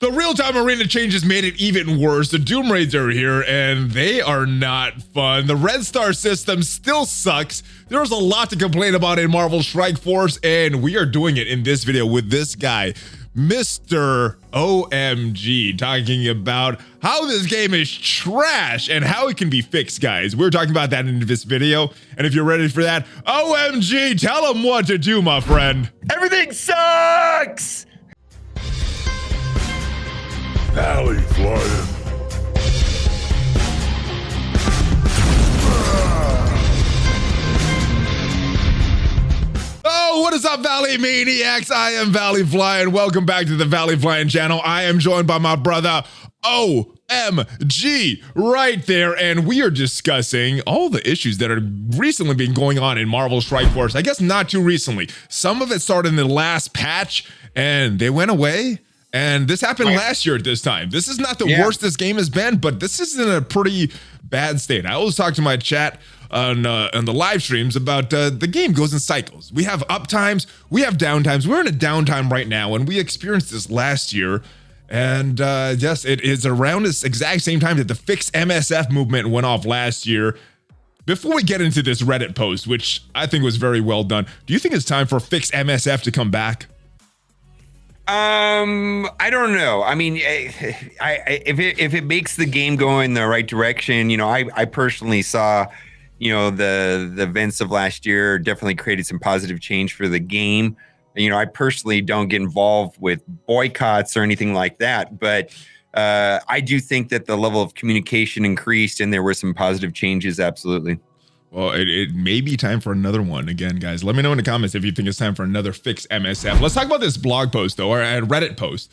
The real-time arena changes made it even worse. The Doom Raids are here, and they are not fun. The Red Star system still sucks. There's a lot to complain about in Marvel Strike Force, and we are doing it in this video with this guy, Mr. OhEmGee, talking about how this game is trash and how it can be fixed, guys. We're talking about that in this video, and if you're ready for that, OhEmGee, tell them what to do, my friend. Everything sucks! ValleyFlyin. Oh, what is up, Valley Maniacs? I am ValleyFlyin. Welcome back to the ValleyFlyin channel. I am joined by my brother, OhEmGee, right there, and we are discussing all the issues that are recently been going on in Marvel Strike Force. I guess not too recently. Some of it started in the last patch, and they went away. And this happened last year at this time. This is not the worst this game has been, but this is in a pretty bad state. I always talk to my chat on the live streams about the game goes in cycles. We have up times, we have down times. We're in a downtime right now, and we experienced this last year. And yes, it is around this exact same time that the fixed MSF movement went off last year. Before we get into this Reddit post, which I think was very well done, do you think it's time for fixed MSF to come back? I don't know. I mean, if it makes the game go in the right direction, you know, I personally saw, you know, the events of last year definitely created some positive change for the game. You know, I personally don't get involved with boycotts or anything like that, but I do think that the level of communication increased and there were some positive changes. Absolutely. Well, it may be time for another one again, guys. Let me know in the comments if you think it's time for another fixed MSF. Let's talk about this blog post, though, or a Reddit post.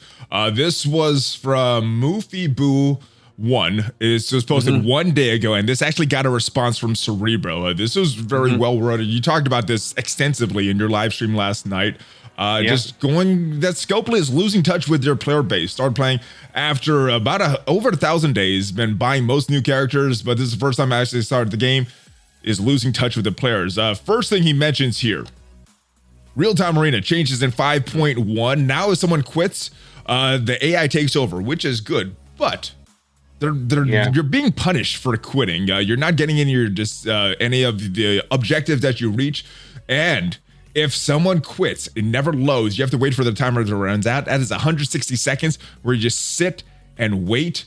This was from MoofyBoo1. It was posted 1 day ago, and this actually got a response from Cerebro. This was very well worded. You talked about this extensively in your live stream last night. Just going that Scopely is losing touch with their player base. Started playing after about over 1,000 days. Been buying most new characters, but this is the first time I actually started the game. Is losing touch with the players. First thing he mentions here, real-time arena changes in 5.1. Now if someone quits, the AI takes over, which is good, but you're being punished for quitting. You're not getting any of the objectives that you reach, and if someone quits, it never loads. You have to wait for the timer to run out. That is 160 seconds where you just sit and wait.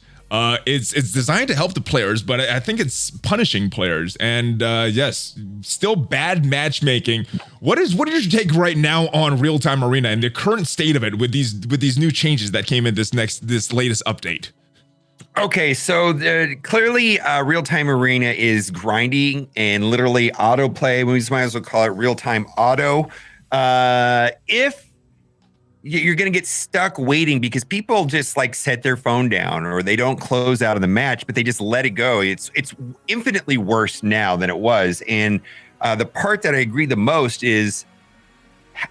It's designed to help the players, but I think it's punishing players. And yes, still bad matchmaking. What is your take right now on real-time arena and the current state of it with these new changes that came in this latest update? Okay, so clearly real-time arena is grinding and literally autoplay. We might as well call it real-time auto. If you're going to get stuck waiting because people just like set their phone down or they don't close out of the match, but they just let it go. It's infinitely worse now than it was. And the part that I agree the most is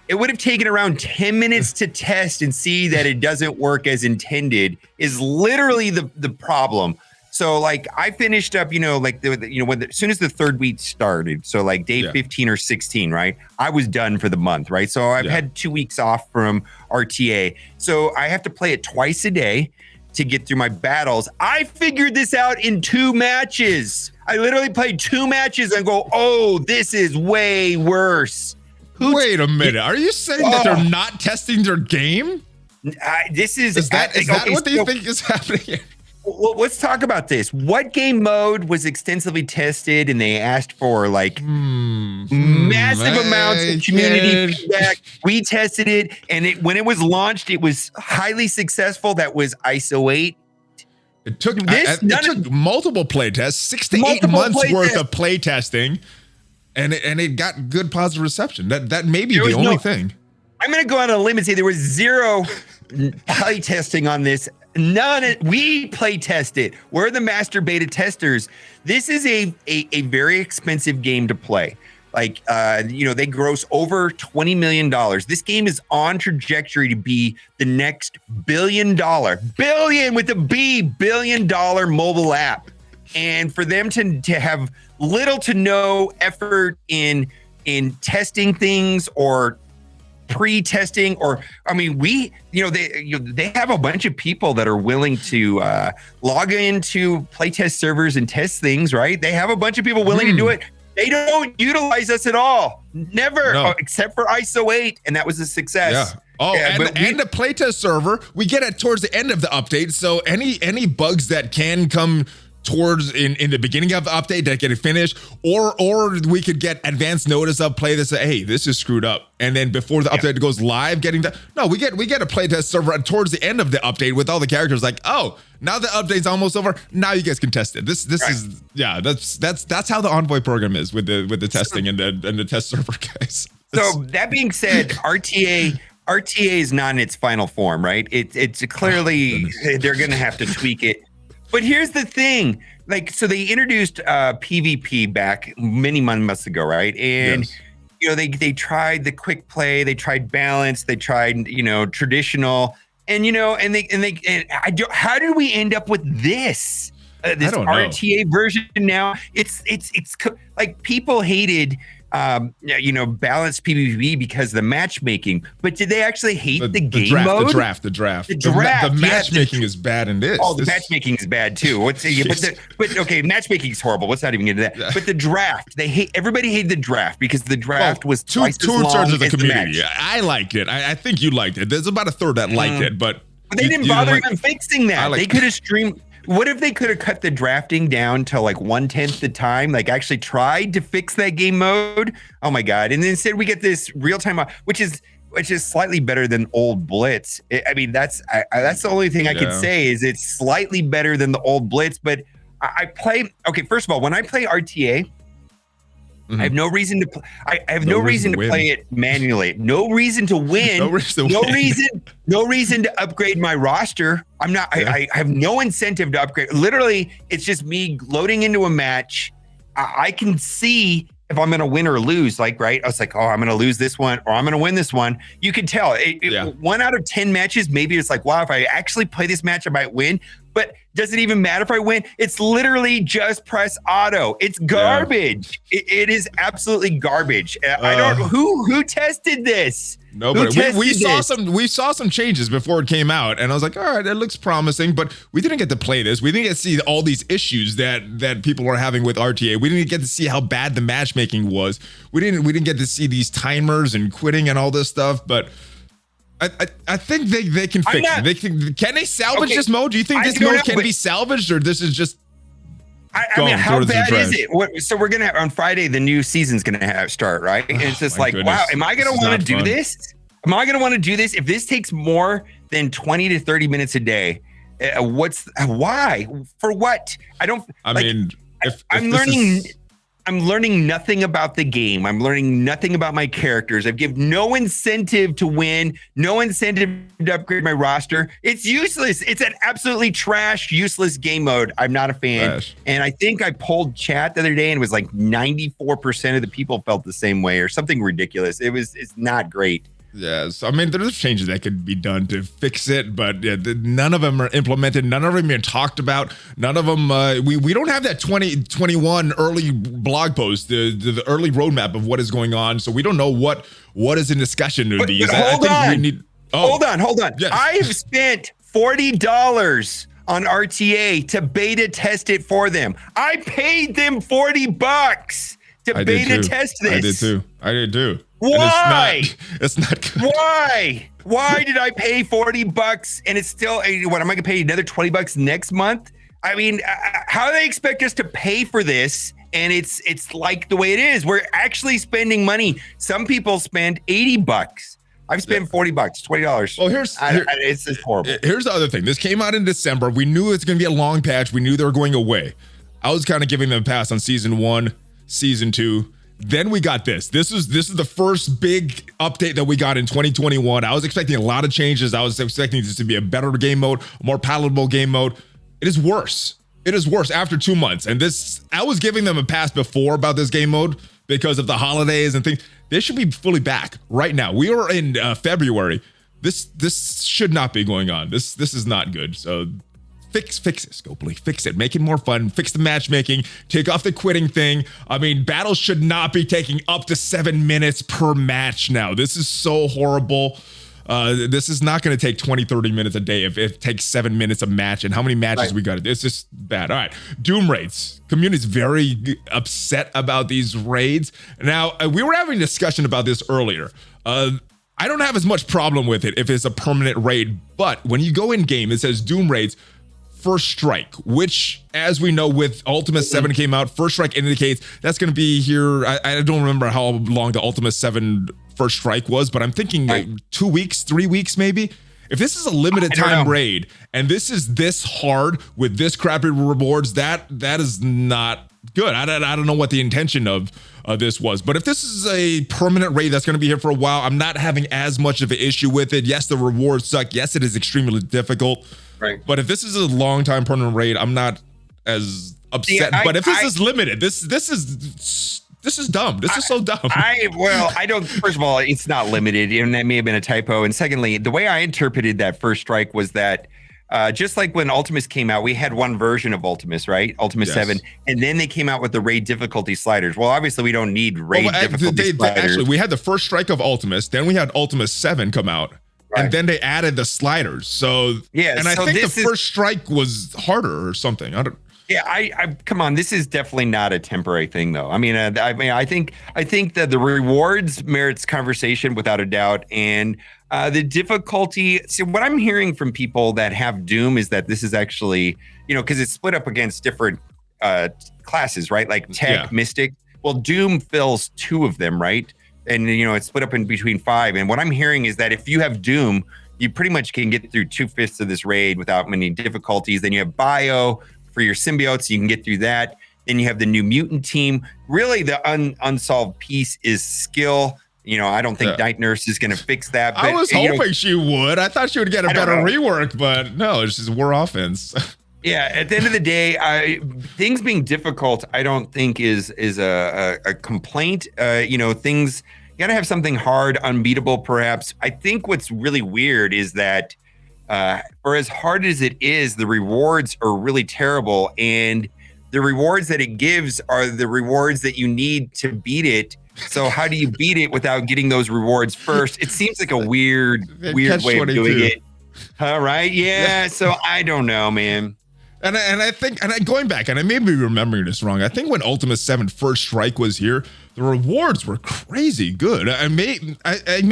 it would have taken around 10 minutes to test and see that it doesn't work as intended is literally the problem. So like I finished up, you know, like as soon as the third week started, so like day 15 or 16, right? I was done for the month, right? So I've had 2 weeks off from RTA. So I have to play it twice a day to get through my battles. I figured this out in 2 matches. I literally played 2 matches and go, oh, this is way worse. Wait a minute. Are you saying that they're not testing their game? Is that what you think is happening here? Well, let's talk about this. What game mode was extensively tested and they asked for like massive amounts of community feedback? We tested it, and when it was launched, it was highly successful. That was ISO 8. It took multiple play tests, 6 to 8 months worth of play testing, and it got good positive reception. That may be the only thing. I'm going to go on a limb and say there was 0 play testing on this. None. We play test it. We're the master beta testers. This is a very expensive game to play. Like, you know, they gross over $20 million. This game is on trajectory to be the next billion with a B, $billion mobile app. And for them to have little to no effort in testing things or pre-testing, or I mean, they have a bunch of people that are willing to log into playtest servers and test things, right? They have a bunch of people willing to do it. They don't utilize us at all, never, except for ISO 8, and that was a success. Yeah. Oh, and the playtest server, we get it towards the end of the update. So any bugs that can come towards in the beginning of the update that get finished, or we could get advance notice of play this, hey, this is screwed up, and then before the update goes live, getting that. No, we get a playtest server towards the end of the update with all the characters. Like, oh, now the update's almost over. Now you guys can test it. This is that's how the Envoy program is with the testing and the test server, guys. So that being said, RTA is not in its final form, right? It's clearly they're going to have to tweak it. But here's the thing, like, so they introduced PvP back many months ago, right? And they tried the quick play, they tried balance, they tried traditional, and how did we end up with this RTA version now? It's like people hated balanced PvP because of the matchmaking, but did they actually hate the game mode? The draft. The matchmaking is bad in this. Oh, the matchmaking is bad too. But okay, matchmaking is horrible. Let's not even get into that. But the draft, everybody hated the draft because the draft was twice as long as the community. I liked it. I think you liked it. There's about a third that liked it, but they didn't bother even fixing that. They could have streamed. What if they could have cut the drafting down to like 1/10 the time, like actually tried to fix that game mode? Oh my God. And then instead we get this real time, which is slightly better than old Blitz. I mean, that's the only thing I could say is it's slightly better than the old Blitz, but I play, okay, first of all, when I play RTA, I have no reason to I have no reason to play it manually. No reason to win. No reason to upgrade my roster. I have no incentive to upgrade. Literally, it's just me loading into a match. I can see if I'm going to win or lose, like, right? I was like, oh, I'm going to lose this one or I'm going to win this one. You can tell 1 out of 10 matches, maybe it's like, wow, if I actually play this match, I might win. But does it even matter if I win? It's literally just press auto. It's garbage. It is absolutely garbage. I don't know who tested this. Nobody. We saw some changes before it came out, and I was like, all right, it looks promising, but we didn't get to play this. We didn't get to see all these issues that people were having with RTA. We didn't get to see how bad the matchmaking was. We didn't get to see these timers and quitting and all this stuff, but I think they can fix it. Can they salvage this mode? Do you think this mode can be salvaged, or this is just? I mean, how bad is it? So we're gonna on Friday, the new season's gonna start, right? And it's just like, wow, am I gonna want to do this? Am I gonna want to do this if this takes more than 20 to 30 minutes a day? Why? For what? I mean, I'm learning nothing about the game. I'm learning nothing about my characters. I've given no incentive to win, no incentive to upgrade my roster. It's useless. It's an absolutely trash, useless game mode. I'm not a fan. Trash. And I think I polled chat the other day and it was like 94% of the people felt the same way or something ridiculous. It's not great. Yes, I mean, there's changes that could be done to fix it, but none of them are implemented. None of them are talked about. None of them. We don't have that 2021 early blog post, the early roadmap of what is going on. So we don't know what is in discussion to these. Hold on. Yes. I have spent $40 on RTA to beta test it for them. I paid them $40 to beta test this. I did too. Why? It's not good. Why did I pay $40 and it's still, what, am I gonna pay another $20 next month? I mean, how do they expect us to pay for this? And it's like the way it is. We're actually spending money. Some people spend $80. I've spent $40, $20. Well, it's just horrible. Here's the other thing. This came out in December. We knew it's gonna be a long patch. We knew they were going away. I was kind of giving them a pass on season 1, season 2. Then we got this. This is the first big update that we got in 2021. I was expecting a lot of changes. I was expecting this to be a better game mode, a more palatable game mode. It is worse. It is worse after 2 months. And I was giving them a pass before about this game mode because of the holidays and things. They should be fully back right now. We are in February. This should not be going on. This is not good. So fix it, Scopely. Fix it. Make it more fun. Fix the matchmaking. Take off the quitting thing. I mean, battles should not be taking up to 7 minutes per match now. This is so horrible. This is not going to take 20, 30 minutes a day if it takes 7 minutes a match. And how many matches we got? It's just bad. All right. Doom raids. Community's very upset about these raids. Now, we were having a discussion about this earlier. I don't have as much problem with it if it's a permanent raid, but when you go in game, it says Doom raids first strike, which, as we know, with Ultima 7 came out, first strike indicates that's going to be here. I don't remember how long the Ultima 7 first strike was, but I'm thinking 2 weeks, 3 weeks, maybe. If this is a limited time raid and this is this hard with this crappy rewards, that is not good. I don't know what the intention of this was, but if this is a permanent raid that's going to be here for a while, I'm not having as much of an issue with it. Yes, the rewards suck. Yes, it is extremely difficult. Right. But if this is a long time permanent raid, I'm not as upset. But if this is limited, this is dumb. This is so dumb. I don't. First of all, it's not limited, and that may have been a typo. And secondly, the way I interpreted that first strike was that just like when Ultimus came out, we had one version of Ultimus, right? Ultimus 7, and then they came out with the raid difficulty sliders. Well, obviously, we don't need raid difficulty sliders. Actually, we had the first strike of Ultimus, then we had Ultimus 7 come out. And then they added the sliders. So and I think the first strike was harder or something. I come on. This is definitely not a temporary thing, though. I mean, I think that the rewards merits conversation without a doubt, and the difficulty. See, what I'm hearing from people that have Doom is that this is actually, because it's split up against different classes, right? Like Tech, Mystic. Well, Doom fills 2 of them, right? And, it's split up in between 5. And what I'm hearing is that if you have Doom, you pretty much can get through 2/5 of this raid without many difficulties. Then you have Bio for your symbiotes. You can get through that. Then you have the new mutant team. Really, the unsolved piece is skill. I don't think Night Nurse is going to fix that. But, I was hoping she would. I thought she would get a better rework, but no, it's just war offense. Yeah, at the end of the day, things being difficult, I don't think is a complaint. Things, you gotta have something hard, unbeatable, perhaps. I think what's really weird is that for as hard as it is, the rewards are really terrible, and the rewards that it gives are the rewards that you need to beat it. So how do you beat it without getting those rewards first? It seems like a weird way of doing it. All right, yeah. So I don't know, man. And I think, going back, and I may be remembering this wrong, I think when Ultima 7 first strike was here, the rewards were crazy good. I may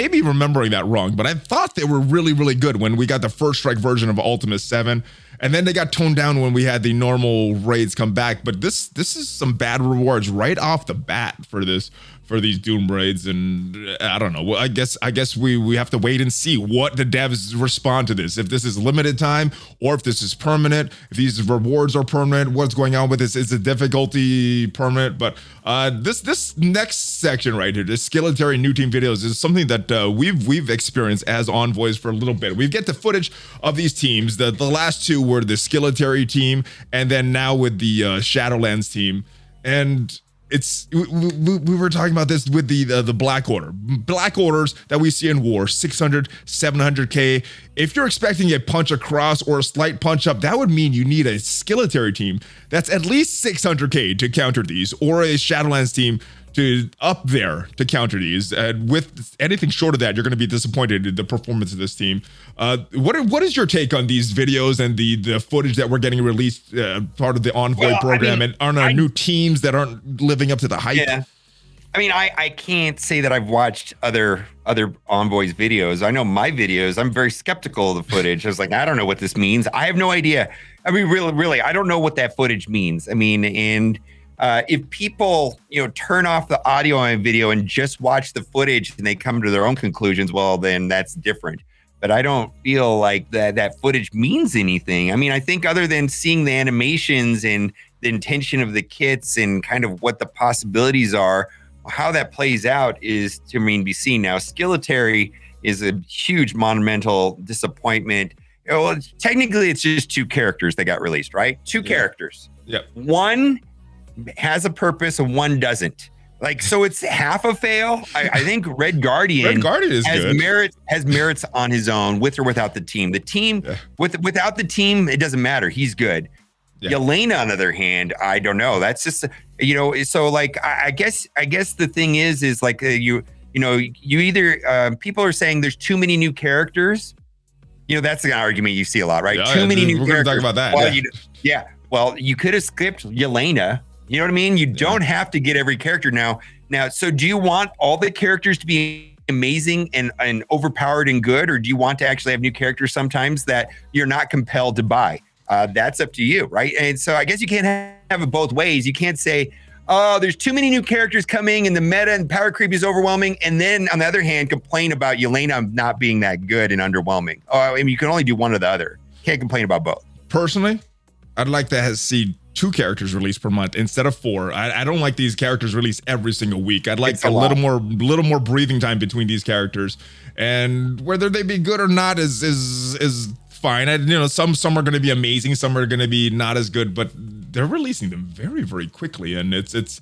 be remembering that wrong, but I thought they were really, really good when we got the first strike version of Ultima 7. And then they got toned down when we had the normal raids come back. But this is some bad rewards right off the bat for these Doom raids, and I don't know. Well, I guess we have to wait and see what the devs respond to this. If this is limited time or if this is permanent, if these rewards are permanent, what's going on with this? Is the difficulty permanent? But this next section right here, this skeleton new team videos, is something that we've experienced as envoys for a little bit. We get the footage of these teams. The last 2 were the skeleton team, and then now with the Shadowlands team, and we were talking about this with the Black Order. Black Orders that we see in war, 600, 700K. If you're expecting a punch across or a slight punch up, that would mean you need a skeleton team that's at least 600K to counter these, or a Shadowlands team to up there to counter these. With anything short of that, you're going to be disappointed in the performance of this team. What is your take on these videos and the footage that we're getting released, part of the Envoy program, and on our new teams that aren't living up to the hype? Yeah. I mean, I can't say that I've watched other Envoys videos. I know my videos, I'm very skeptical of the footage. I was like, I don't know what this means. I have no idea. I mean, really, I don't know what that footage means. I mean, and if people, turn off the audio and video and just watch the footage and they come to their own conclusions, well, then that's different. But I don't feel like that footage means anything. I mean, I think other than seeing the animations and the intention of the kits and kind of what the possibilities are, how that plays out is to be seen. Now, Skilletary is a huge monumental disappointment. Well, technically, it's just 2 characters that got released, right? 2 characters. Yep. One has a purpose and one doesn't. Like, so it's half a fail. I think Red Guardian, is has good. merits on his own, with or without the team. The team, without the team, it doesn't matter. He's good. Yeah. Yelena, on the other hand, I don't know. That's just, so like, I guess the thing is like you either, people are saying there's too many new characters. That's an argument you see a lot, right? Yeah, too many new we're characters. We're going to talk about that. Well, you could have skipped Yelena. You know what I mean? You don't have to get every character now. So do you want all the characters to be amazing and overpowered and good, or do you want to actually have new characters sometimes that you're not compelled to buy? That's up to you, right? And so I guess you can't have it both ways. You can't say, oh, there's too many new characters coming and the meta and power creep is overwhelming, and then on the other hand, complain about Yelena not being that good and underwhelming. I mean, you can only do one or the other. Can't complain about both. Personally, I'd like to see 2 characters released per month instead of 4. I don't like these characters released every single week. I'd like a little more breathing time between these characters, and whether they be good or not is fine. Some are going to be amazing, some are going to be not as good, but they're releasing them very, very quickly, and it's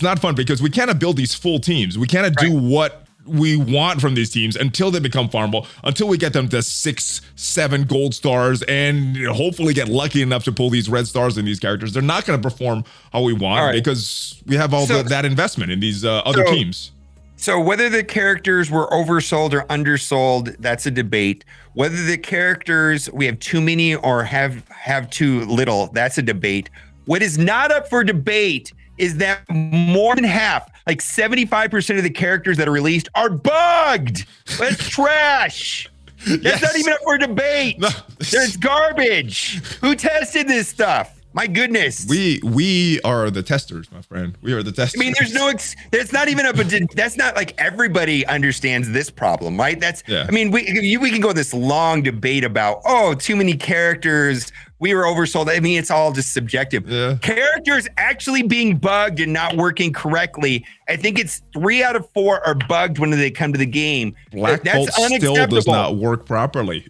not fun because we cannot build these full teams. We cannot do what we want from these teams until they become farmable, until we get them to 6, 7 gold stars, and hopefully get lucky enough to pull these red stars in these characters. They're not going to perform how we want because we have that investment in these other teams. So whether the characters were oversold or undersold, that's a debate. Whether the characters, we have too many or have too little, that's a debate. What is not up for debate is that more than half, like 75% of the characters that are released are bugged. That's trash. That's not even up for debate. No. There's garbage. Who tested this stuff? My goodness. We are the testers, my friend. We are the testers. I mean, there's not even that's not like everybody understands this problem, right? I mean, we can go this long debate about, too many characters. We were oversold. I mean, it's all just subjective. Yeah. Characters actually being bugged and not working correctly. I think it's 3 out of 4 are bugged when they come to the game. Black Bolt still does not work properly.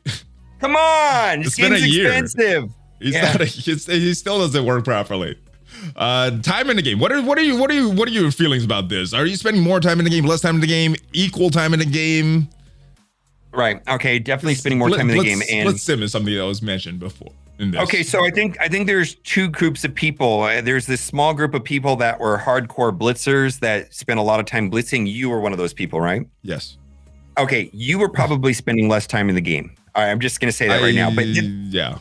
Come on, this game's expensive. He still doesn't work properly. Time in the game. What are your feelings about this? Are you spending more time in the game, less time in the game, equal time in the game? Right. Okay. Definitely spending more time in the game. And Split sim is something that was mentioned before. Okay, so I think there's 2 groups of people. There's this small group of people that were hardcore blitzers that spent a lot of time blitzing. You were one of those people, right? Yes. Okay, you were probably spending less time in the game. All right, I'm just gonna say that right now. But yeah.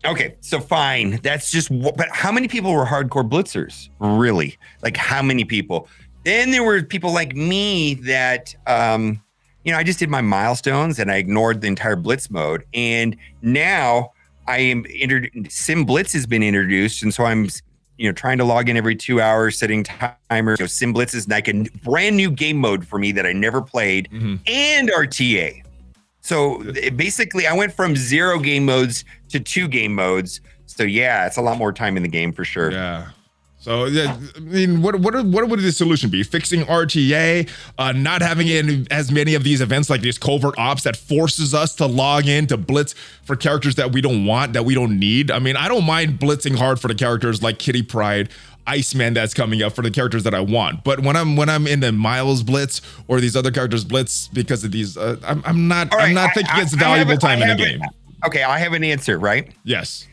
Okay, so fine. That's just. But how many people were hardcore blitzers? Really? Like how many people? Then there were people like me that. I just did my milestones and I ignored the entire blitz mode, and now. Sim Blitz has been introduced, and so I'm, trying to log in every 2 hours, setting timers. Sim Blitz is like a brand new game mode for me that I never played, and RTA. So basically, I went from 0 game modes to 2 game modes. So yeah, it's a lot more time in the game for sure. Yeah. So I mean, what would the solution be? Fixing RTA, not having as many of these events like these covert ops that forces us to log in to blitz for characters that we don't want, that we don't need. I mean, I don't mind blitzing hard for the characters like Kitty Pryde, Iceman that's coming up, for the characters that I want. But when I'm in the Miles blitz or these other characters blitz because of these, I'm not thinking it's valuable time in the game. Okay, I have an answer, right? Yes.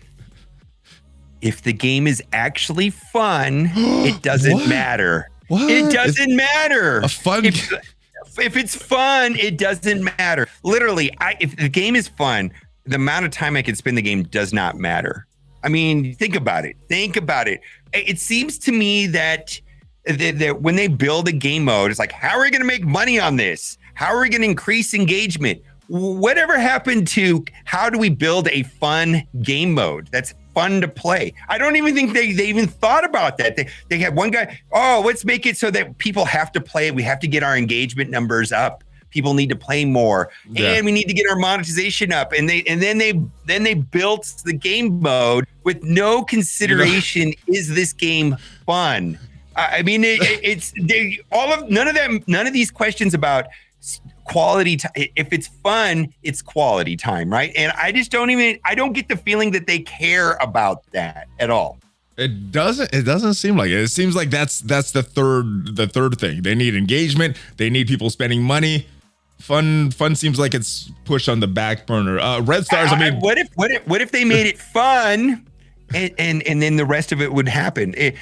If the game is actually fun, it doesn't matter. What? It doesn't matter. A fun if it's fun, it doesn't matter. Literally, if the game is fun, the amount of time I can spend the game does not matter. I mean, think about it. It seems to me that when they build a game mode, it's like, how are we going to make money on this? How are we going to increase engagement? Whatever happened to how do we build a fun game mode that's fun to play? I don't even think they even thought about that. They had one guy, let's make it so that people have to play it. We have to get our engagement numbers up. People need to play more, and we need to get our monetization up. And then they built the game mode with no consideration. Is this game fun? I mean, none of these questions about quality time. If it's fun, it's quality time, right? And I don't get the feeling that they care about that at all. It doesn't seem like it. It seems like that's the third thing. They need engagement. They need people spending money. Fun seems like it's pushed on the back burner. Red Stars. I mean, what if they made it fun, and then the rest of it would happen? I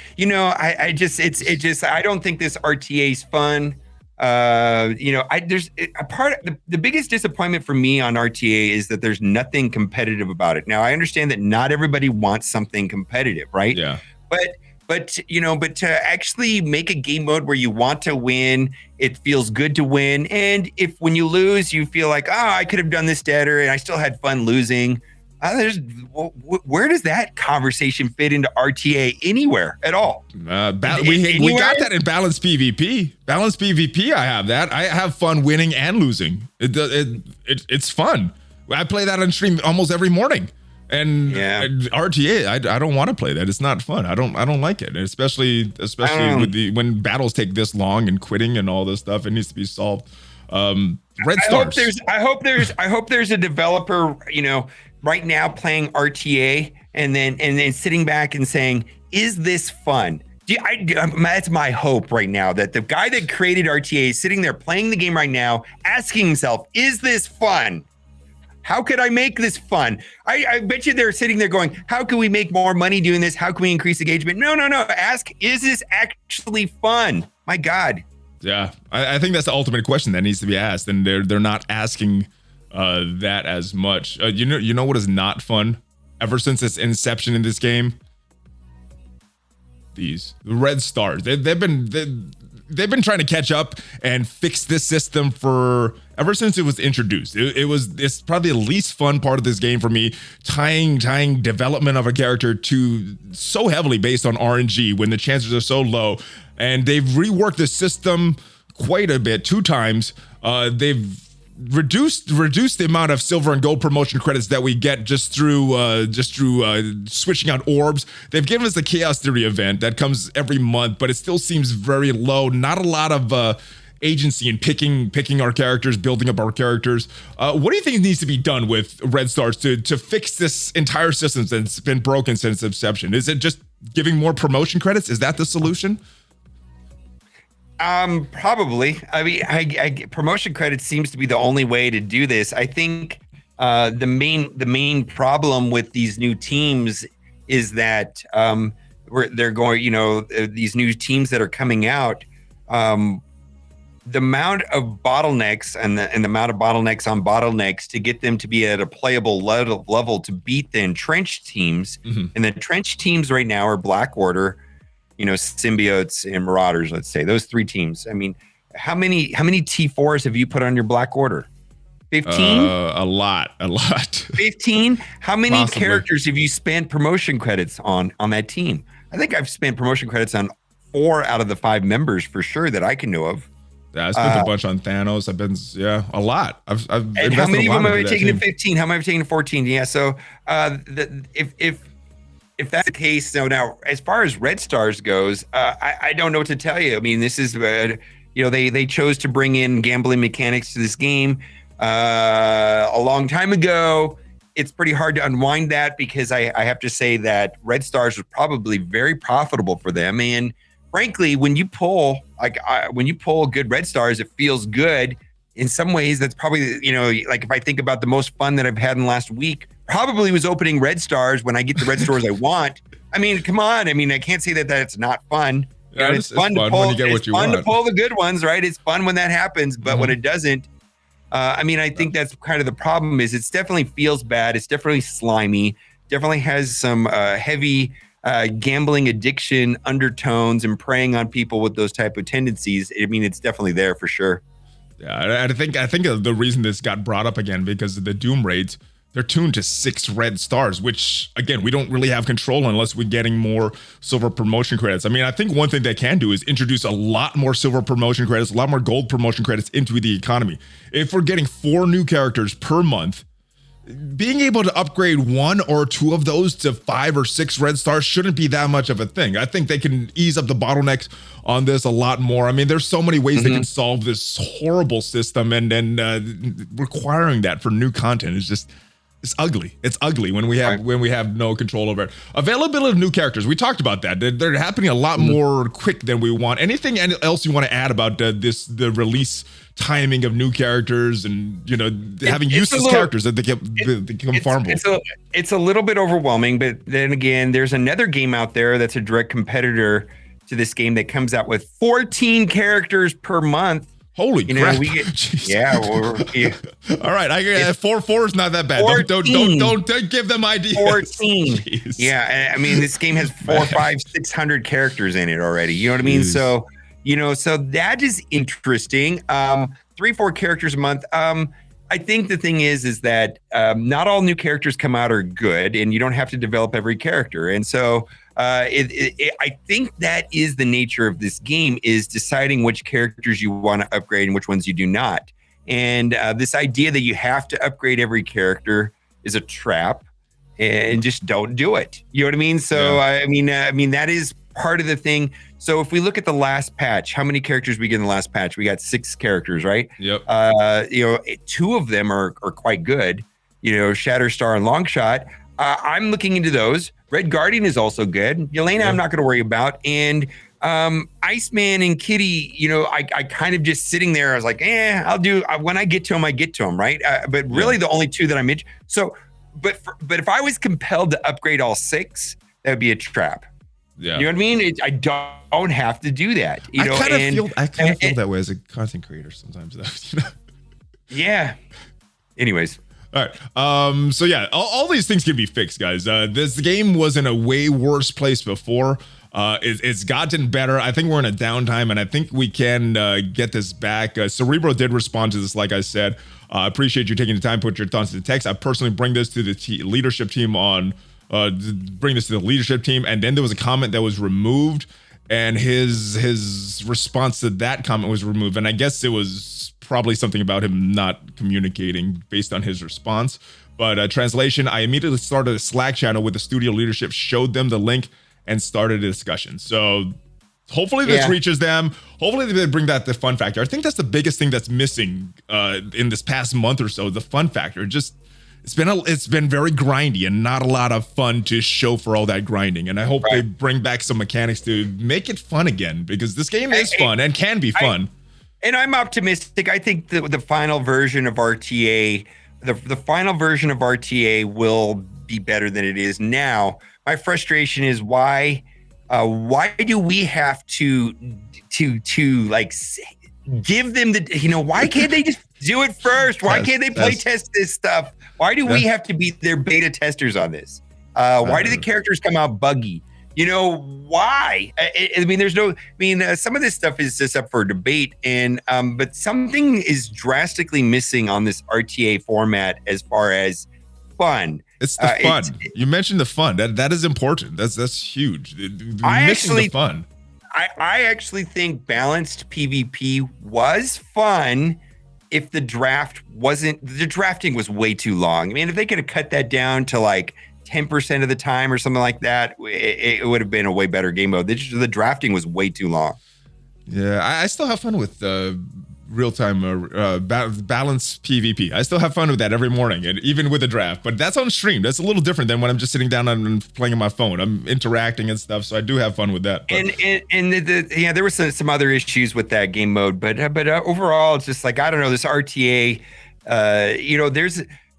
don't think this RTA is fun. There's a part of the biggest disappointment for me on RTA is that there's nothing competitive about it. Now I understand that not everybody wants something competitive, right? Yeah. But to actually make a game mode where you want to win, it feels good to win. And if when you lose, you feel like, I could have done this better and I still had fun losing. Where does that conversation fit into RTA anywhere at all? We got that in balanced PvP. Balanced PvP, I have that. I have fun winning and losing. It's fun. I play that on stream almost every morning. And RTA, I don't want to play that. It's not fun. I don't like it, especially with when battles take this long and quitting and all this stuff. It needs to be solved. Red Stars. I hope there's a developer, right now playing RTA and then sitting back and saying, "Is this fun?" That's my hope right now, that the guy that created RTA is sitting there playing the game right now, asking himself, "Is this fun? How could I make this fun?" I bet you they're sitting there going, "How can we make more money doing this? How can we increase engagement?" No. Ask, "Is this actually fun?" My God. Yeah, I think that's the ultimate question that needs to be asked, and they're not asking that as much. You know what is not fun? Ever since its inception in this game, the Red Stars. They've been trying to catch up and fix this system ever since it was introduced. It's probably the least fun part of this game for me, tying development of a character to so heavily based on RNG when the chances are so low. And they've reworked the system quite a bit, 2 times. They've reduced the amount of silver and gold promotion credits that we get just through switching out orbs. They've given us the Chaos Theory event that comes every month, but it still seems very low. Not a lot of agency in picking our characters, building up our characters. What do you think needs to be done with Red Stars to fix this entire system that's been broken since inception? Is it just giving more promotion credits? Is that the solution? Probably. I mean, promotion credits seems to be the only way to do this. I think the main problem with these new teams is that they're going, these new teams that are coming out, the amount of bottlenecks and the amount of bottlenecks on bottlenecks to get them to be at a playable level to beat the entrenched teams. Mm-hmm. And the entrenched teams right now are Black Order, Symbiotes and Marauders, let's say, those 3 teams. I mean, how many T4s have you put on your Black Order? 15? A lot. 15? How many Possibly. characters have you spent promotion credits on that team? I think I've spent promotion credits on 4 out of the 5 members for sure that I can know of. Yeah, I spent a bunch on Thanos. I've been, a lot. I've and how many of them have I taken to 15? How many have I taken to 14? Yeah, so if that's the case, so now as far as Red Stars goes, I don't know what to tell you. I mean, this is, they chose to bring in gambling mechanics to this game a long time ago. It's pretty hard to unwind that because I have to say that Red Stars was probably very profitable for them. And frankly, when you pull good Red Stars, it feels good. In some ways, that's probably, like if I think about the most fun that I've had in the last week, probably was opening Red Stars when I get the Red Stars I want. I mean, come on. I mean, I can't say that that's not fun. Yeah, it's fun to pull, when you get what you want. It's fun to pull the good ones, right? It's fun when that happens, but when it doesn't, I think that's kind of the problem. Is it definitely feels bad. It's definitely slimy. Definitely has some heavy gambling addiction undertones and preying on people with those type of tendencies. I mean, it's definitely there for sure. Yeah, I think the reason this got brought up again because of the Doom raids. They're tuned to 6 Red Stars, which again, we don't really have control unless we're getting more silver promotion credits. I mean, I think one thing they can do is introduce a lot more silver promotion credits, a lot more gold promotion credits into the economy. If we're getting 4 new characters per month, being able to upgrade 1 or 2 of those to 5 or 6 Red Stars shouldn't be that much of a thing. I think they can ease up the bottlenecks on this a lot more. I mean, there's so many ways they can solve this horrible system, and requiring that for new content is just It's ugly. It's ugly when we have no control over it. Availability of new characters. We talked about that. They're happening a lot more quick than we want. Anything else you want to add about the release timing of new characters and having useless characters that they become farmable? It's a little bit overwhelming, but then again, there's another game out there that's a direct competitor to this game that comes out with 14 characters per month. Holy crap! All right, I get 4 is not that bad. Don't give them ideas. 14. Jeez. Yeah, I mean this game has 400, 500, 600 characters in it already. You know what I mean? So so that is interesting. 3-4 characters a month. I think the thing is that not all new characters come out are good, and you don't have to develop every character. And so I think that is the nature of this game, is deciding which characters you want to upgrade and which ones you do not. And this idea that you have to upgrade every character is a trap, and just don't do it. You know what I mean? So I mean that is part of the thing. So if we look at the last patch, how many characters we get in the last patch? We got 6 characters, right? Yep. 2 of them are quite good. Shatterstar and Longshot. I'm looking into those. Red Guardian is also good. Yelena, I'm not going to worry about. And Iceman and Kitty, I kind of just sitting there. I was like, I'll do when I get to them, I get to them, right? But really, the only 2 that I'm in. So, but if I was compelled to upgrade all 6, that would be a trap. Yeah. You know what I mean? I don't have to do that. I kind of feel that way as a content creator sometimes, though. Yeah. Anyways. All right. So yeah, all these things can be fixed, guys. This game was in a way worse place before. It's gotten better. I think we're in a downtime, and I think we can get this back. Cerebro did respond to this, like I said. I appreciate you taking the time to put your thoughts in the text. I personally bring this to the leadership team and then there was a comment that was removed, and his response to that comment was removed. And I guess it was probably something about him not communicating based on his response. But translation, I immediately started a Slack channel with the studio leadership, showed them the link, and started a discussion. So hopefully this reaches them. Hopefully they bring back the fun factor. I think that's the biggest thing that's missing in this past month or so, the fun factor. It's been very grindy and not a lot of fun to show for all that grinding. And I hope they bring back some mechanics to make it fun again, because this game is fun and can be fun. And I'm optimistic. I think the final version of RTA, the final version of RTA will be better than it is now. My frustration is why do we have to like give them the, why can't they just do it first? Why can't they play test this stuff? Why do we have to be their beta testers on this? Why do the characters come out buggy? Why? I mean, some of this stuff is just up for debate, and but something is drastically missing on this RTA format as far as fun. It's the fun. You mentioned the fun. That is important. That's huge. The fun. I actually think balanced PvP was fun if the drafting was way too long. I mean, if they could have cut that down to like 10% of the time or something like that, it would have been a way better game mode. The drafting was way too long. Yeah, I still have fun with real-time balanced PvP. I still have fun with that every morning, and even with the draft. But that's on stream. That's a little different than when I'm just sitting down and playing on my phone. I'm interacting and stuff, so I do have fun with that. But. And there were some other issues with that game mode, but overall, it's just like, I don't know, this RTA.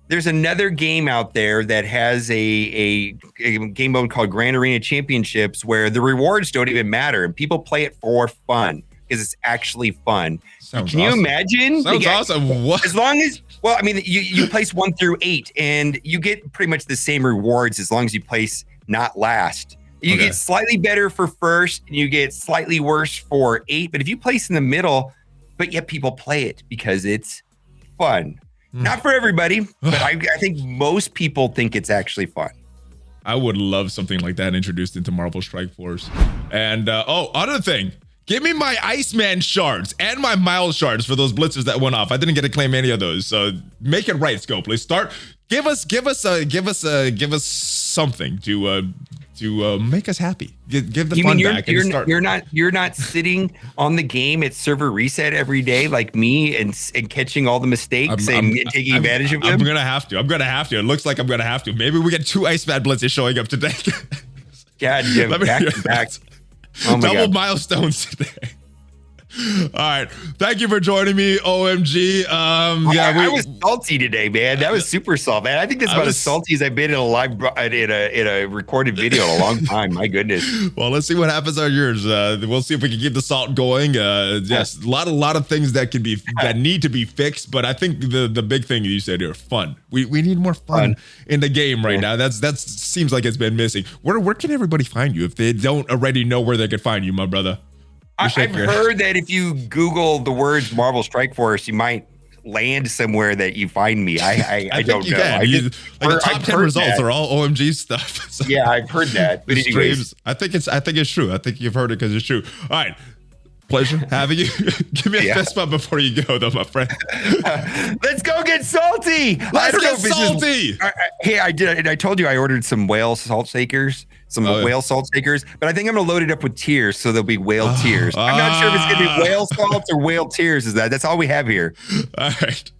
There's another game out there that has a game mode called Grand Arena Championships, where the rewards don't even matter, and people play it for fun because it's actually fun. Can you imagine? Sounds awesome. What? As long as, well, I mean, you place 1 through 8, and you get pretty much the same rewards as long as you place not last. You get slightly better for first, and you get slightly worse for 8. But if you place in the middle, but yet people play it because it's fun. Not for everybody, but I think most people think it's actually fun. I would love something like that introduced into Marvel Strike Force. And other thing. Give me my Iceman shards and my Miles shards for those blitzers that went off. I didn't get to claim any of those, so make it right, Scope. Let's start. Give us something to to make us happy. Give the You fun mean back. you're not sitting on the game at server reset every day like me and catching all the mistakes and taking advantage of them? I'm gonna have to. It looks like I'm gonna have to. Maybe we get 2 Iceman Blitzes showing up today. God, back to back. Oh my Double God. milestones today. All right, thank you for joining me, OMG. I was salty today, man. That was super salty, man. I think that's about as salty as I've been in a live in a recorded video in a long time. My goodness. Well, let's see what happens on yours. We'll see if we can keep the salt going. Yes, a lot of things that need to be fixed, but I think the big thing you said here, fun. We need more fun in the game right now. That seems like it's been missing. Where can everybody find you if they don't already know where they could find you, my brother? I've heard that if you Google the words Marvel Strike Force, you might land somewhere that you find me. I don't know. The top 10 results are all OMG stuff. So yeah, I've heard that. But anyways, I think it's true. I think you've heard it because it's true. All right. Pleasure having you. Give me a fist bump before you go, though, my friend. Let's go get salty. Let's get salty. Hey, I did, and I told you I ordered some whale salt shakers, whale salt shakers, but I think I'm gonna load it up with tears, so there'll be whale tears. I'm not sure if it's gonna be whale salts or whale tears. That's all we have here. All right.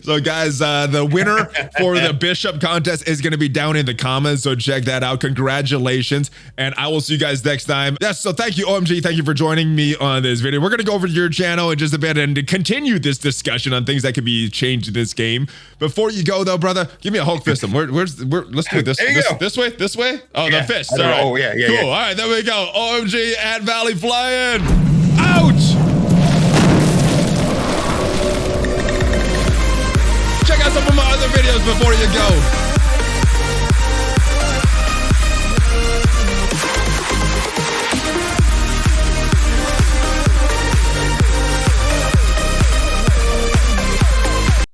So guys, the winner for the Bishop contest is going to be down in the comments. So check that out. Congratulations. And I will see you guys next time. Yes. So thank you, OMG. Thank you for joining me on this video. We're going to go over to your channel in just a bit and continue this discussion on things that could be changed in this game. Before you go though, brother, give me a Hulk fist. Let's do this. This way. Oh, the fist. All right. Oh, yeah. Cool. Yeah. All right. There we go. OMG at ValleyFlyin. Ouch. Check out some of my other videos before you go.